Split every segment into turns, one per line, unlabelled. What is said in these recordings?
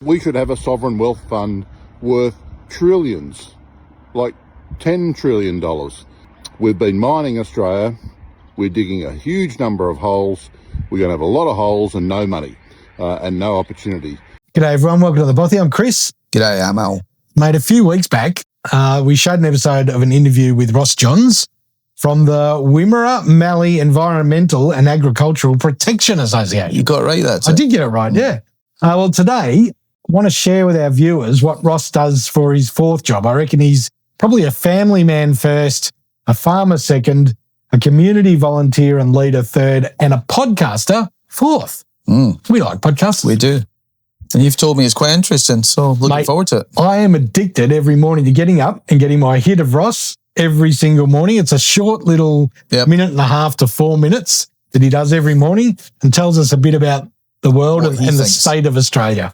We should have a sovereign wealth fund worth trillions, like $10 trillion. We've been mining Australia. We're digging a huge number of holes. We're going to have a lot of holes and no money and no opportunity.
G'day everyone, welcome to The Bothy. I'm Chris.
G'day, I'm Al.
Mate, a few weeks back, we showed an episode of an interview with Ross Johns from the Wimmera Mallee Environmental and Agricultural Protection Association.
You got it right, that's
I did get it right, yeah. Well, today, I want to share with our viewers what Ross does for his fourth job. I reckon he's probably a family man first, a farmer second, a community volunteer and leader third, and a podcaster fourth. We like podcasts.
We do. And you've told me it's quite interesting, so looking forward to it.
I am addicted every morning to getting up and getting my hit of Ross every single morning. It's a short little minute and a half to 4 minutes that he does every morning and tells us a bit about the world and the state of Australia.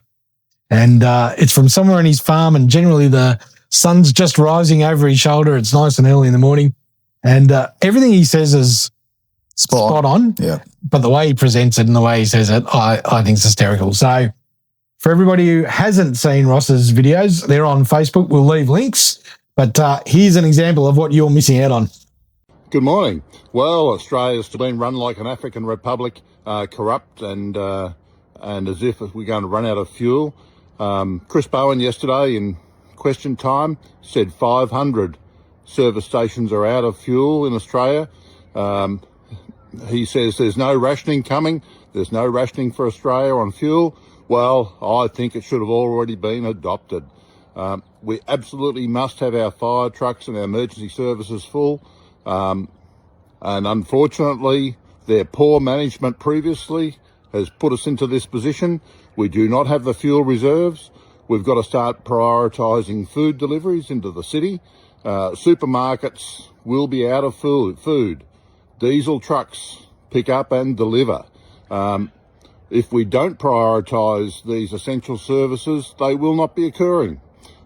And it's from somewhere in his farm, and generally the sun's just rising over his shoulder. It's nice and early in the morning. And everything he says is spot on.
Yeah.
But the way he presents it and the way he says it, I think is hysterical. So for everybody who hasn't seen Ross's videos, they're on Facebook. We'll leave links. But here's an example of what you're missing out on.
Good morning. Well, Australia's been run like an African republic, corrupt and as if we're going to run out of fuel. Chris Bowen yesterday in question time said 500 service stations are out of fuel in Australia. He says there's no rationing coming. There's no rationing for Australia on fuel. Well, I think it should have already been adopted. We absolutely must have our fire trucks and our emergency services full. And unfortunately, their poor management previously has put us into this position. We do not have the fuel reserves. We've got to start prioritising food deliveries into the city. Supermarkets will be out of food. Diesel trucks pick up and deliver. If we don't prioritise these essential services, they will not be occurring.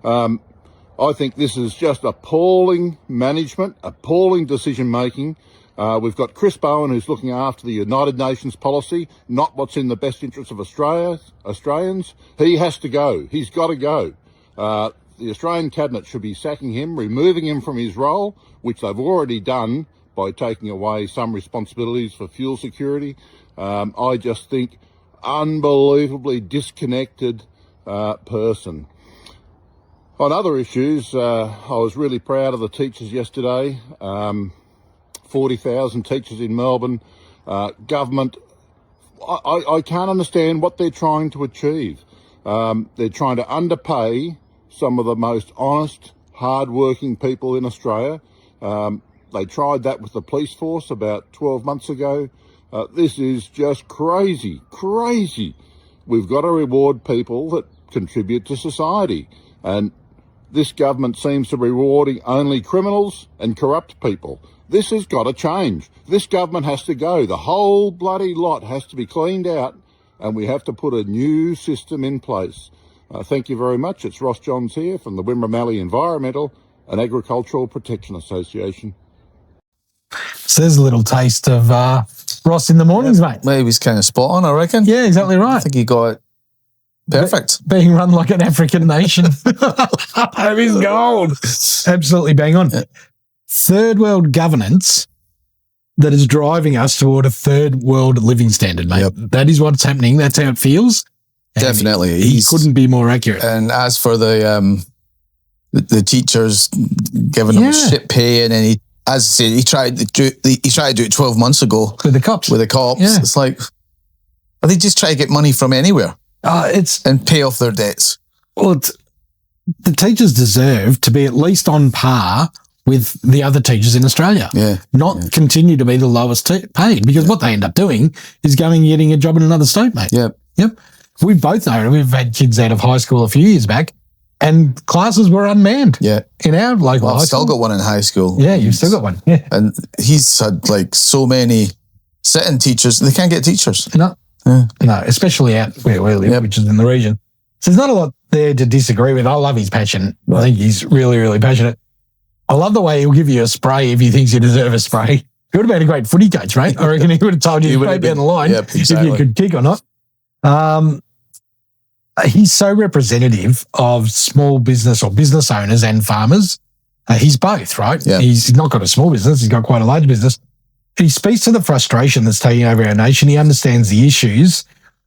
I think this is just appalling management, appalling decision-making. We've got Chris Bowen, who's looking after the United Nations policy, not what's in the best interest of Australians. He has to go. He's got to go. The Australian Cabinet should be sacking him, removing him from his role, which they've already done by taking away some responsibilities for fuel security. I just think unbelievably disconnected person. On other issues, I was really proud of the teachers yesterday. 40,000 teachers in Melbourne. Government, I can't understand what they're trying to achieve. They're trying to underpay some of the most honest, hard-working people in Australia. They tried that with the police force about 12 months ago. This is just crazy. We've got to reward people that contribute to society. And this government seems to be rewarding only criminals and corrupt people. This has got to change. This government has to go. The whole bloody lot has to be cleaned out, and we have to put a new system in place. Thank you very much. It's Ross Johns here from the Wimmera Mallee Environmental and Agricultural Protection Association.
So there's a little taste of Ross in the mornings, mate.
Maybe he's kind of spot on, I reckon.
Yeah, exactly right.
I think he got it perfect.
Being run like an African nation. That is gold. Absolutely bang on. Yeah. Third world governance that is driving us toward a third world living standard, mate. Yep. That is what's happening. That's how it feels.
Definitely.
He couldn't be more accurate.
And as for the teachers giving them shit pay, and then he, as I said, he tried to do it 12 months ago.
With the cops.
Yeah. It's like, are they just trying to get money from anywhere? And pay off their debts.
Well, the teachers deserve to be at least on par with the other teachers in Australia. Not continue to be the lowest paid, because what they end up doing is going and getting a job in another state, mate.
Yep.
We both know, we've had kids out of high school a few years back, and classes were unmanned.
Yeah.
In our local high school.
I've still got one in high school.
Yeah, you've still got one. Yeah.
And he's had like so many sitting teachers, they can't get teachers.
No, especially out where we live, which is in the region. So there's not a lot there to disagree with. I love his passion. I think he's really, really passionate. I love the way he'll give you a spray if he thinks you deserve a spray. He would have been a great footy coach, mate. I reckon he would have told you straight down the line if you could kick or not. he's so representative of small business or business owners and farmers. He's both, right?
Yeah.
He's not got a small business. He's got quite a large business. He speaks to the frustration that's taking over our nation. He understands the issues,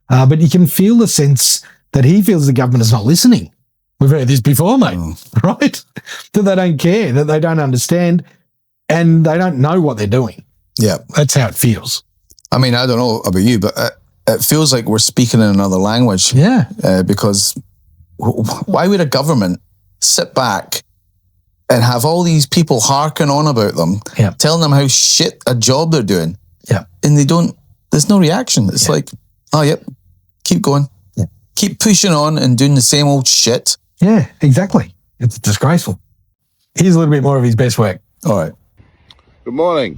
but you can feel the sense that he feels the government is not listening. We've heard this before, mate, right? That they don't care, that they don't understand, and they don't know what they're doing.
Yeah.
That's how it feels.
I mean, I don't know about you, but it feels like we're speaking in another language.
Yeah.
Because why would a government sit back and have all these people harking on about them, telling them how shit a job they're doing, and there's no reaction. It's like, oh, yep, keep going. Yeah. Keep pushing on and doing the same old shit.
Yeah, exactly. It's disgraceful. Here's a little bit more of his best work.
All right.
Good morning.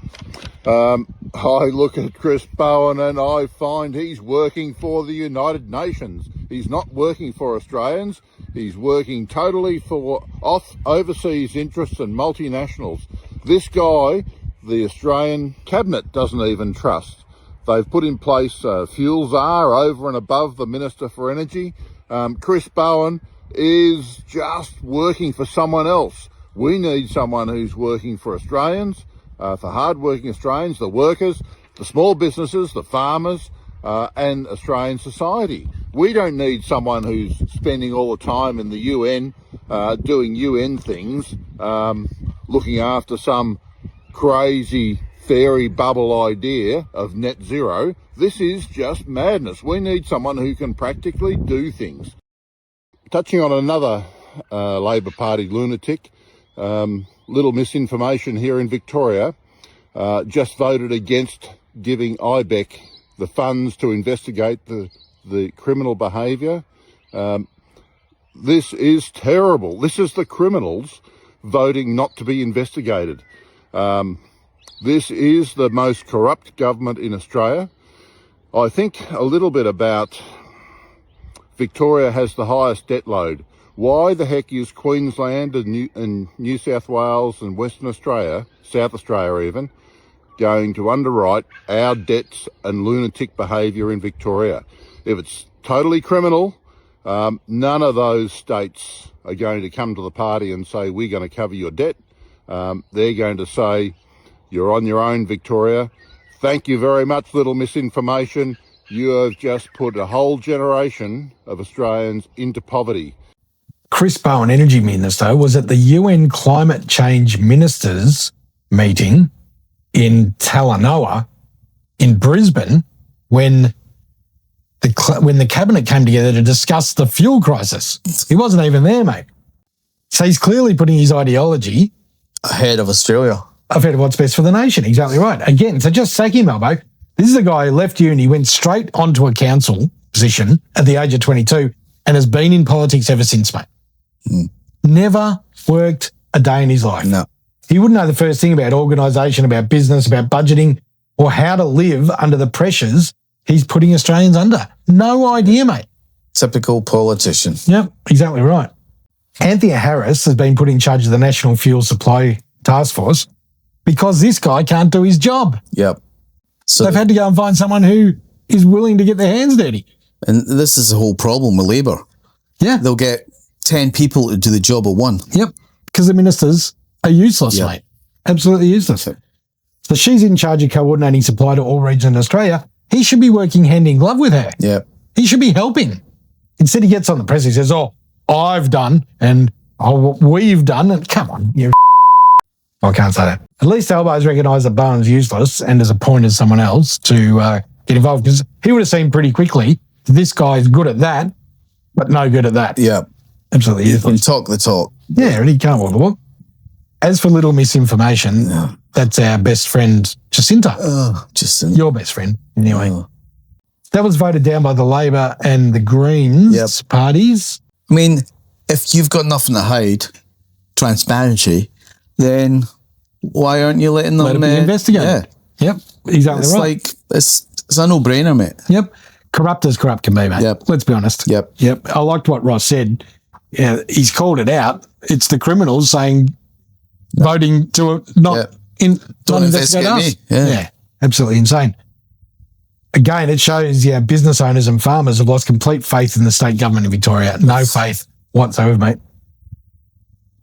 I look at Chris Bowen and I find he's working for the United Nations. He's not working for Australians. He's working totally for overseas interests and multinationals. This guy, the Australian Cabinet doesn't even trust. They've put in place a fuel czar over and above the Minister for Energy. Chris Bowen is just working for someone else. We need someone who's working for Australians, for hard-working Australians, the workers, the small businesses, the farmers, and Australian society. We don't need someone who's spending all the time in the UN, doing UN things, looking after some crazy fairy bubble idea of net zero. This is just madness. We need someone who can practically do things. Touching on another Labor Party lunatic, little misinformation here in Victoria, just voted against giving IBEC the funds to investigate the criminal behaviour. This is terrible. This is the criminals voting not to be investigated. This is the most corrupt government in Australia. I think a little bit about Victoria has the highest debt load. Why the heck is Queensland and New South Wales and Western Australia, South Australia even, going to underwrite our debts and lunatic behaviour in Victoria? If it's totally criminal, none of those states are going to come to the party and say, we're going to cover your debt. They're going to say, you're on your own, Victoria. Thank you very much, little misinformation. You have just put a whole generation of Australians into poverty.
Chris Bowen, Energy Minister, was at the UN Climate Change Ministers meeting in Talanoa in Brisbane when the cabinet came together to discuss the fuel crisis. He wasn't even there, mate. So he's clearly putting his ideology
ahead of Australia.
Ahead of what's best for the nation. Exactly right. Again, so just sack him, Albo. This is a guy who left uni, went straight onto a council position at the age of 22 and has been in politics ever since, mate. Never worked a day in his life.
No.
He wouldn't know the first thing about organisation, about business, about budgeting, or how to live under the pressures he's putting Australians under. No idea, mate.
Typical politician.
Yep, exactly right. Anthea Harris has been put in charge of the National Fuel Supply Task Force because this guy can't do his job.
Yep. So
they've had to go and find someone who is willing to get their hands dirty.
And this is the whole problem with Labour.
Yeah.
They'll get 10 people to do the job of one.
Yep. Because the ministers are useless, mate. Absolutely useless.
Okay.
So she's in charge of coordinating supply to all regions in Australia. He should be working hand in glove with her.
Yeah.
He should be helping. Instead, he gets on the press. He says, oh, I've done and we've done. And come on, you. I can't say that. At least Albo's recognised that Bowen's useless and has appointed someone else to get involved, because he would have seen pretty quickly this guy's good at that, but no good at that.
Yeah.
Absolutely useless.
You can talk the talk.
Yeah, and he can't walk the walk. As for little misinformation, that's our best friend, Jacinta.
Jacinta.
Your best friend, anyway. That was voted down by the Labor and the Greens parties.
I mean, if you've got nothing to hide, transparency, then why aren't you letting them
let it be investigated?
Yeah.
Yep, exactly right.
It's a no-brainer, mate.
Yep. Corrupt as corrupt can be, mate.
Yep.
Let's be honest.
Yep.
I liked what Ross said. Yeah, he's called it out. It's the criminals saying voting to not
Don't investigate
us.
me. Yeah.
Absolutely insane. again, it shows, business owners and farmers have lost complete faith in the state government of Victoria. No faith whatsoever, mate.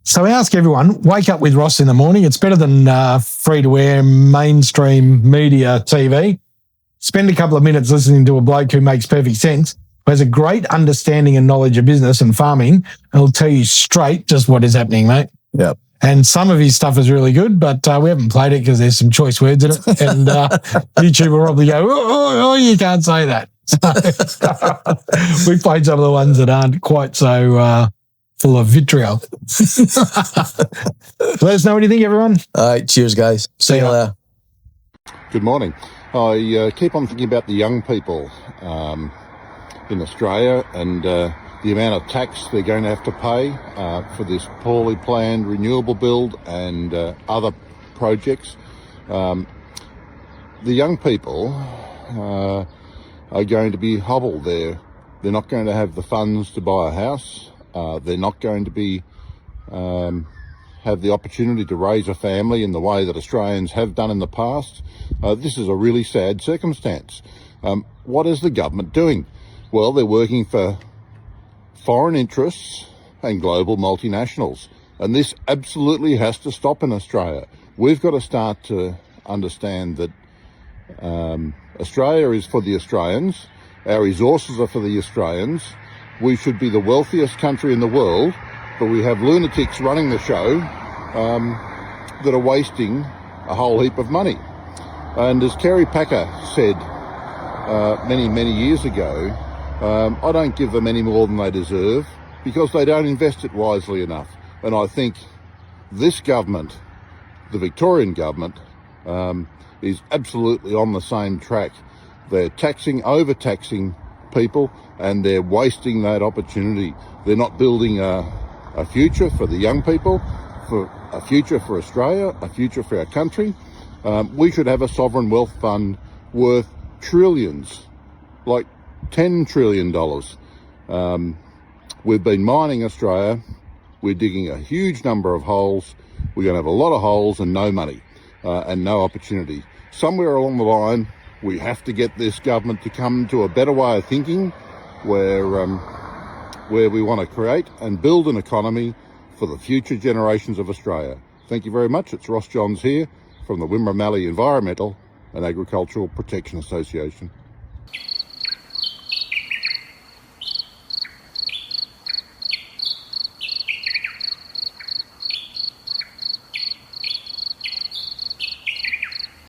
So I ask everyone, wake up with Ross in the morning. It's better than free-to-air mainstream media TV. Spend a couple of minutes listening to a bloke who makes perfect sense, who has a great understanding and knowledge of business and farming, and he'll tell you straight just what is happening, mate.
Yeah.
And some of his stuff is really good, but we haven't played it because there's some choice words in it. And YouTube will probably go, oh, you can't say that. So we played some of the ones that aren't quite so full of vitriol. Let us know what you think, everyone.
All right. Cheers, guys. See you later.
Good morning. I keep on thinking about the young people in Australia and the amount of tax they're going to have to pay for this poorly planned renewable build and other projects. The young people are going to be hobbled there. They're not going to have the funds to buy a house. They're not going to be have the opportunity to raise a family in the way that Australians have done in the past. This is a really sad circumstance. What is the government doing? Well, they're working for foreign interests and global multinationals. And this absolutely has to stop in Australia. We've got to start to understand that Australia is for the Australians. Our resources are for the Australians. We should be the wealthiest country in the world, but we have lunatics running the show that are wasting a whole heap of money. And as Kerry Packer said many, many years ago, I don't give them any more than they deserve because they don't invest it wisely enough. And I think this government, the Victorian government, is absolutely on the same track. They're overtaxing people, and they're wasting that opportunity. They're not building a future for the young people, for a future for Australia, a future for our country. We should have a sovereign wealth fund worth trillions, like $10 trillion. We've been mining Australia. We're digging a huge number of holes. We're going to have a lot of holes and no money and no opportunity. Somewhere along the line, we have to get this government to come to a better way of thinking where we want to create and build an economy for the future generations of Australia. Thank you very much. It's Ross Johns here from the Wimmera Mallee Environmental and Agricultural Protection Association.